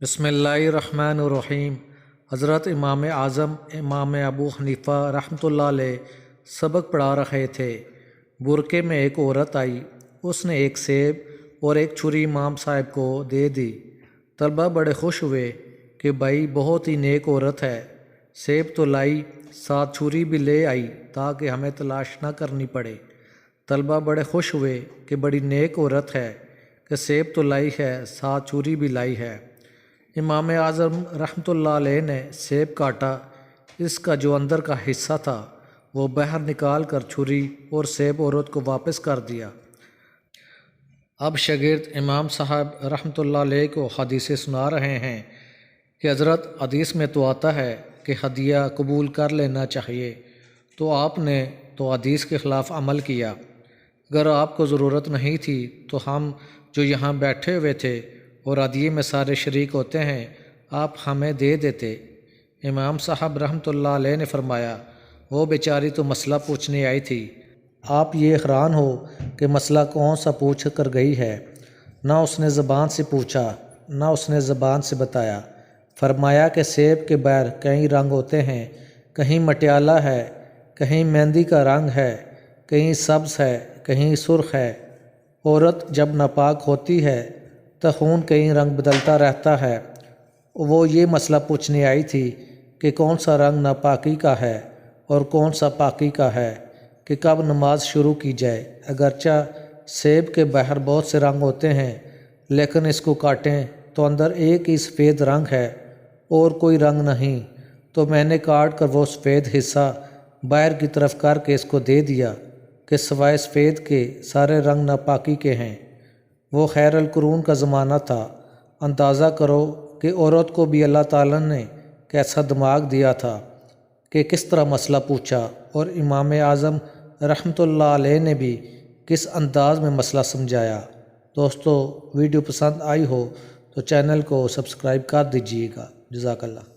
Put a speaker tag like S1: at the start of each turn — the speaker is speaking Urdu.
S1: بسم اللہ الرحمن الرحیم۔ حضرت امام اعظم امام ابو حنیفہ رحمۃ اللہ علیہ سبق پڑھا رہے تھے۔ برقعے میں ایک عورت آئی، اس نے ایک سیب اور ایک چھری امام صاحب کو دے دی۔ طلبہ بڑے خوش ہوئے کہ بھائی بہت ہی نیک عورت ہے، سیب تو لائی، ساتھ چھری بھی لے آئی تاکہ ہمیں تلاش نہ کرنی پڑے۔ طلبہ بڑے خوش ہوئے کہ بڑی نیک عورت ہے کہ سیب تو لائی ہے، ساتھ چھری بھی لائی ہے۔ امام اعظم رحمۃ اللہ علیہ نے سیب کاٹا، اس کا جو اندر کا حصہ تھا وہ باہر نکال کر چھری اور سیب عورت کو واپس کر دیا۔ اب شاگرد امام صاحب رحمۃ اللہ علیہ کو حدیثیں سنا رہے ہیں کہ حضرت حدیث میں تو آتا ہے کہ ہدیہ قبول کر لینا چاہیے، تو آپ نے تو حدیث کے خلاف عمل کیا۔ اگر آپ کو ضرورت نہیں تھی تو ہم جو یہاں بیٹھے ہوئے تھے اور ہدیے میں سارے شریک ہوتے ہیں، آپ ہمیں دے دیتے۔ امام صاحب رحمۃ اللہ علیہ نے فرمایا، وہ بیچاری تو مسئلہ پوچھنے آئی تھی، آپ یہ حیران ہو کہ مسئلہ کون سا پوچھ کر گئی ہے؟ نہ اس نے زبان سے پوچھا، نہ اس نے زبان سے بتایا۔ فرمایا کہ سیب کے باہر کئی رنگ ہوتے ہیں، کہیں مٹیالہ ہے، کہیں مہندی کا رنگ ہے، کہیں سبز ہے، کہیں سرخ ہے۔ عورت جب ناپاک ہوتی ہے تو خون کئی رنگ بدلتا رہتا ہے۔ وہ یہ مسئلہ پوچھنے آئی تھی کہ کون سا رنگ ناپاکی کا ہے اور کون سا پاکی کا ہے، کہ کب نماز شروع کی جائے۔ اگرچہ سیب کے باہر بہت سے رنگ ہوتے ہیں، لیکن اس کو کاٹیں تو اندر ایک ہی سفید رنگ ہے اور کوئی رنگ نہیں، تو میں نے کاٹ کر وہ سفید حصہ باہر کی طرف کر کے اس کو دے دیا کہ سوائے سفید کے سارے رنگ ناپاکی کے ہیں۔ وہ خیر القرون کا زمانہ تھا۔ اندازہ کرو کہ عورت کو بھی اللہ تعالیٰ نے کیسا دماغ دیا تھا کہ کس طرح مسئلہ پوچھا، اور امام اعظم رحمۃ اللہ علیہ نے بھی کس انداز میں مسئلہ سمجھایا۔ دوستو، ویڈیو پسند آئی ہو تو چینل کو سبسکرائب کر دیجیے گا۔ جزاک اللہ۔